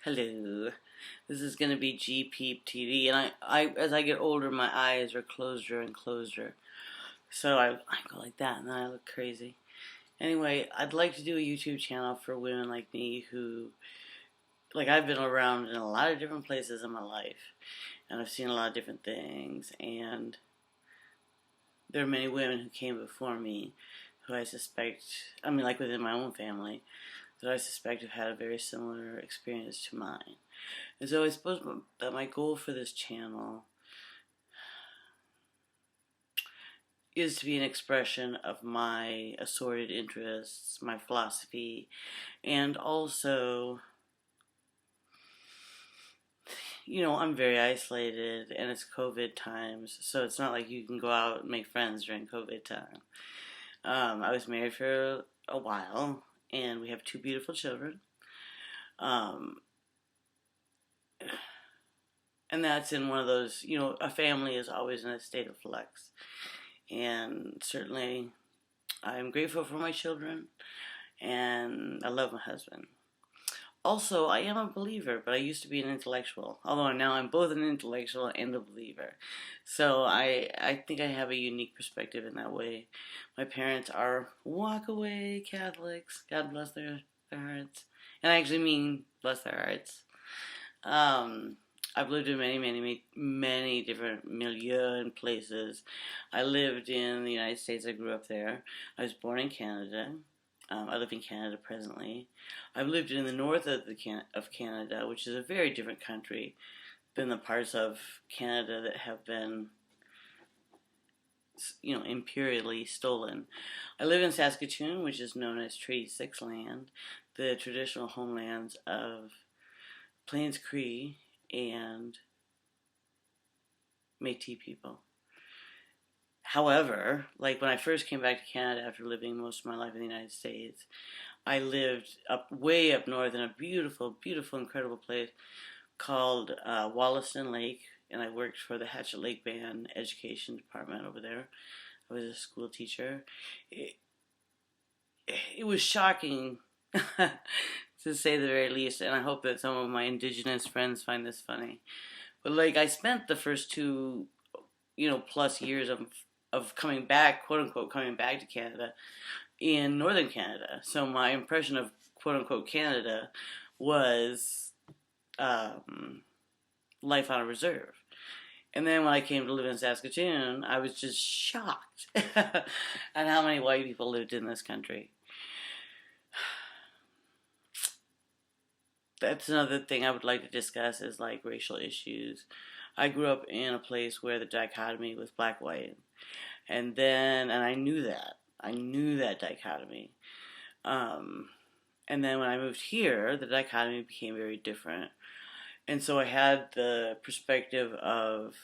Hello. This is gonna be GPeep TV, and I as I get older, my eyes are closer and closer. So I go like that, and then I look crazy. Anyway, I'd like to do a YouTube channel for women like me who, like, I've been around in a lot of different places in my life, and I've seen a lot of different things, and there are many women who came before me who I suspect, I mean, like within my own family, that I suspect have had a very similar experience to mine. And so I suppose that my goal for this channel is to be an expression of my assorted interests, my philosophy, and also, I'm very isolated and it's COVID times, so it's not like you can go out and make friends during COVID time. I was married for a while and we have two beautiful children. Um, and that's in one of those, a family is always in a state of flux. And certainly I'm grateful for my children and I love my husband. Also, I am a believer, but I used to be an intellectual. Although now I'm both an intellectual and a believer. So I think I have a unique perspective in that way. My parents are walk-away Catholics. God bless their hearts. And I actually mean bless their hearts. I've lived in many different milieux and places. I lived in the United States. I grew up there. I was born in Canada. I live in Canada presently. I've lived in the north of Canada, which is a very different country than the parts of Canada that have been, imperially stolen. I live in Saskatoon, which is known as Treaty 6 land, the traditional homelands of Plains Cree and Métis people. However, like when I first came back to Canada after living most of my life in the United States, I lived way up north in a beautiful, beautiful, incredible place called Wollaston Lake, and I worked for the Hatchet Lake Band Education Department over there. I was a school teacher. It was shocking, to say the very least, and I hope that some of my indigenous friends find this funny. But like, I spent the first two, plus years of coming back, quote unquote, coming back to Canada in northern Canada. So my impression of quote unquote Canada was life on a reserve. And then when I came to live in Saskatoon, I was just shocked at how many white people lived in this country. That's another thing I would like to discuss is like racial issues. I grew up in a place where the dichotomy was black-white. And I knew that. I knew that dichotomy. And then when I moved here, the dichotomy became very different. And so I had the perspective of,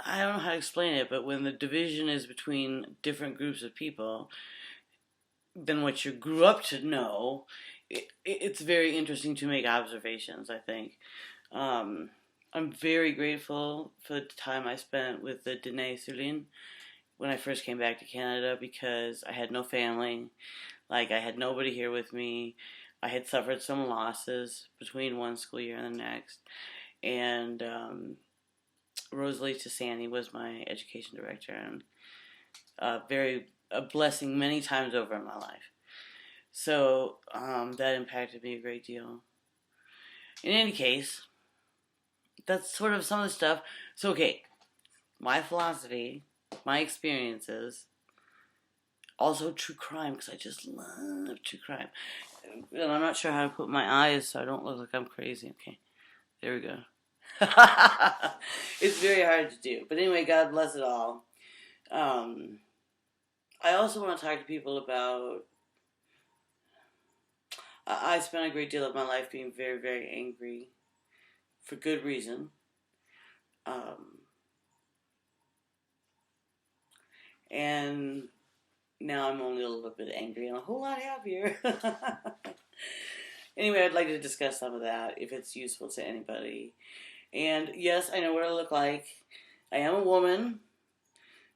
I don't know how to explain it, but when the division is between different groups of people than what you grew up to know, it's very interesting to make observations, I think. I'm very grateful for the time I spent with the Dene Sulin when I first came back to Canada because I had no family. Like, I had nobody here with me. I had suffered some losses between one school year and the next. And Rosalie Tassani was my education director, and a blessing many times over in my life. So that impacted me a great deal. In any case, that's sort of some of the stuff. So, okay, my philosophy, my experiences, also true crime, because I just love true crime. And I'm not sure how to put my eyes so I don't look like I'm crazy. Okay, there we go. It's very hard to do. But anyway, God bless it all. I also want to talk to people about, I spent a great deal of my life being very, very angry for good reason. And now I'm only a little bit angry and a whole lot happier. Anyway, I'd like to discuss some of that if it's useful to anybody. And yes, I know what I look like. I am a woman.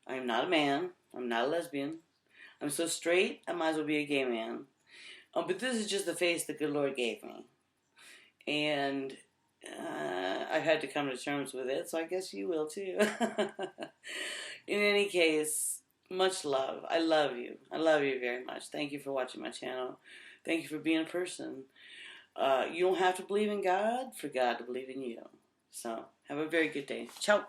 I'm not a man. I'm not a lesbian. I'm so straight, I might as well be a gay man. But this is just the face the good Lord gave me. And I've had to come to terms with it, so I guess you will too. In any case, much love. I love you. I love you very much. Thank you for watching my channel. Thank you for being a person. You don't have to believe in God for God to believe in you. So, have a very good day. Ciao.